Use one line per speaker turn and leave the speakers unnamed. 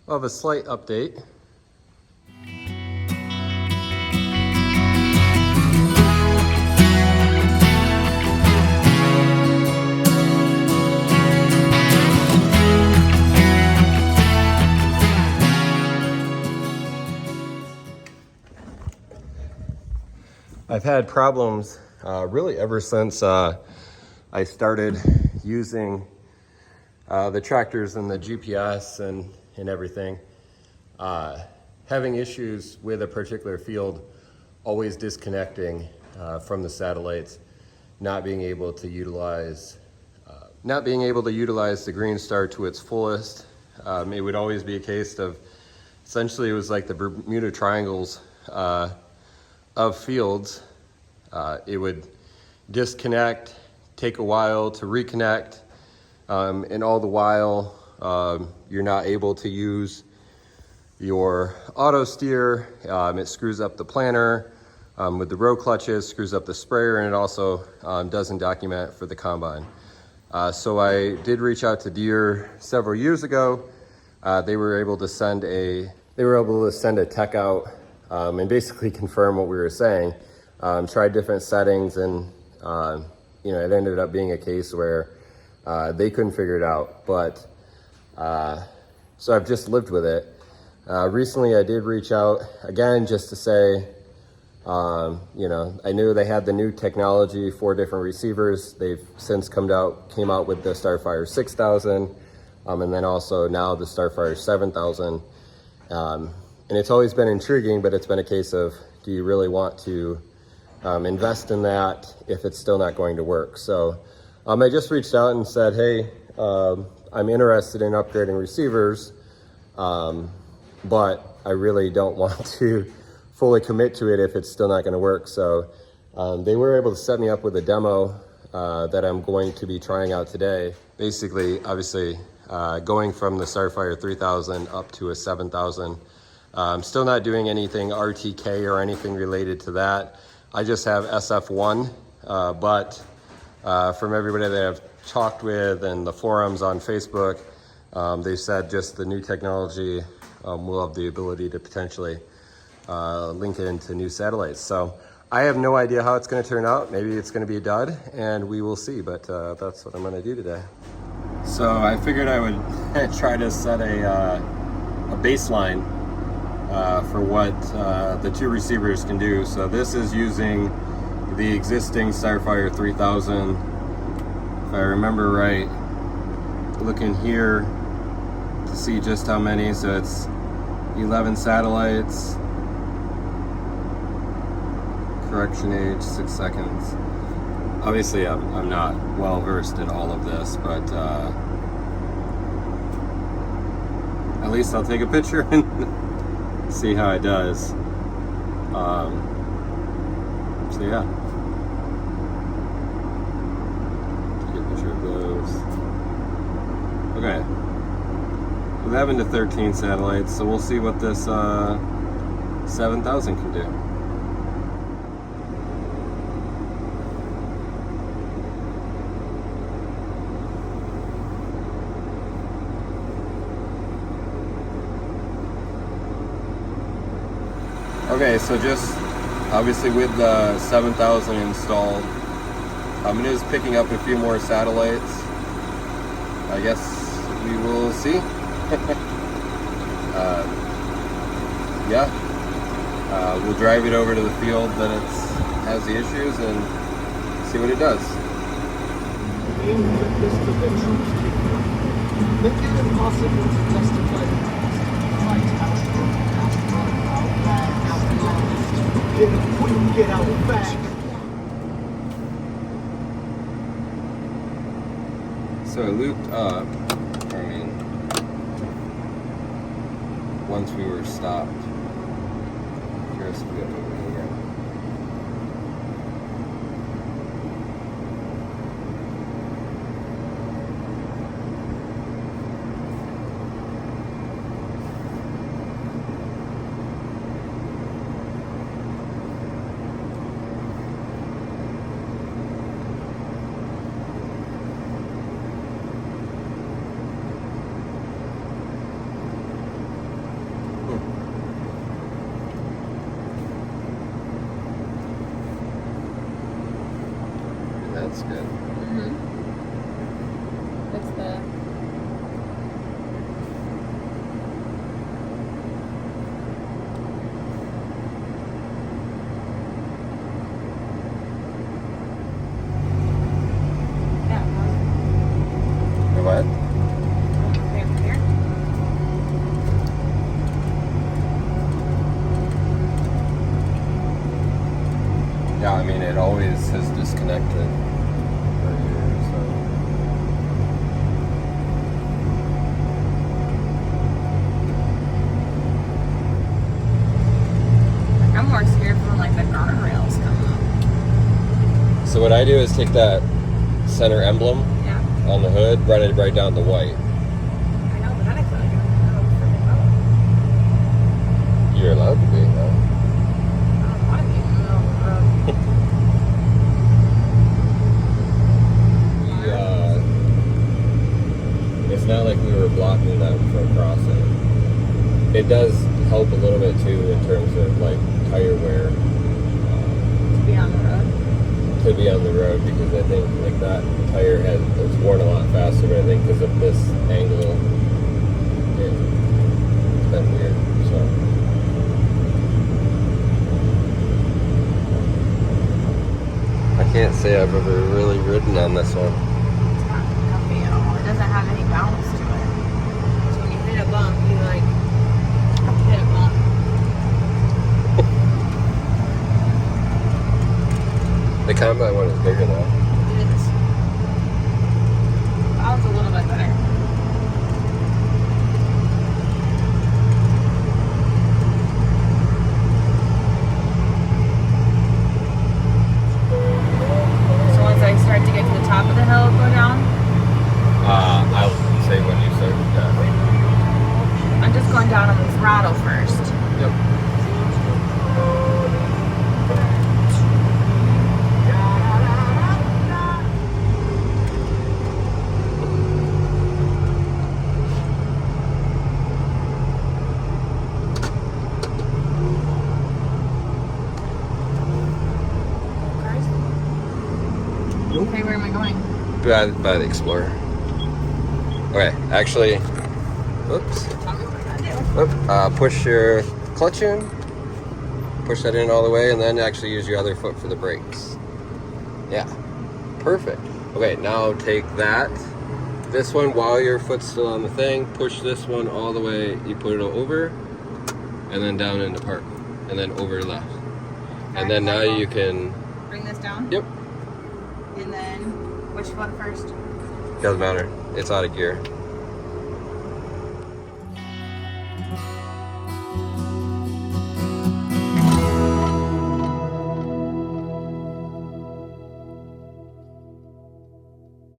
I'll have a slight update. I've had problems really ever since I started using the tractors and the GPS and everything. Having issues with a particular field, always disconnecting from the satellites, not being able to utilize the Green Star to its fullest. It would always be a case of, essentially it was like the Bermuda Triangles of fields. It would disconnect, take a while to reconnect, and all the while you're not able to use your auto steer. It screws up the planter with the row clutches, screws up the sprayer, and it also doesn't document for the combine. So I did reach out to Deere several years ago. They were able to send a tech out and basically confirm what we were saying. Tried different settings, and it ended up being a case where they couldn't figure it out. But so I've just lived with it. Recently I did reach out again just to say, I knew they had the new technology, 4 different receivers. They've since came out with the Starfire 6000, and then also now the Starfire 7000. And it's always been intriguing, but it's been a case of, do you really want to invest in that if it's still not going to work? So I just reached out and said, hey, I'm interested in upgrading receivers, but I really don't want to fully commit to it if it's still not going to work. So they were able to set me up with a demo that I'm going to be trying out today. Basically, obviously, going from the Starfire 3000 up to a 7000. I'm still not doing anything RTK or anything related to that. I just have SF1, but from everybody that I've talked with and the forums on Facebook, they said just the new technology will have the ability to potentially link it into new satellites. So I have no idea how it's going to turn out. Maybe it's going to be a dud, and we will see, but that's what I'm going to do today. So I figured I would try to set a baseline for what the 2 receivers can do. So this is using the existing Starfire 3000. If I remember right, looking here to see just how many. So it's 11 satellites. Correction age 6 seconds. Obviously I'm not well versed in all of this, but at least I'll take a picture and see how it does. So yeah, take a picture of those. Okay, 11 to 13 satellites, so we'll see what this 7000 can do. Okay, so just obviously with the 7000 installed, it is picking up a few more satellites. I guess we will see. We'll drive it over to the field that it has the issues and see what it does.
Make it impossible to justify get out back.
So it looped up, once we were stopped. Curious if we have moving again. That's good.
Mm-hmm. That's the...
The what? Yeah, I mean, it always has disconnected right here, so.
I'm more scared when like the guardrails come up.
So what I do is take that center emblem
Yeah.
on the hood, run it right down to white.
I know, but then I feel like I'm freaking low.
You're allowed to be, huh?
I don't want to be in the middle of the road.
It's not like we were blocking them from crossing. It does help a little bit too in terms of like tire wear.
To be on the road.
To be on the road, because I think like that tire it's worn a lot faster, but I think because of this angle, it's been weird. So I can't say I've ever really ridden on this one.
It's not comfy at all. It doesn't have any bounce to it. So when you hit a bump, you like hit a bump.
The combat one is bigger though.
It is. Bounce a little bit better. So once I start to get to the top of the hill, go down.
I'll say when you start. Yeah.
I'm just going down on the throttle first.
Yep.
Okay, where am I going?
By the Explorer. Okay, actually, oops. Push your clutch in. Push that in all the way, and then actually use your other foot for the brakes. Yeah, perfect. Okay, now take this one while your foot's still on the thing. Push this one all the way. You put it over, and then down into park, and then over left. And then now you can.
Bring this down?
Yep.
And then, which foot first?
Doesn't matter. It's out of gear.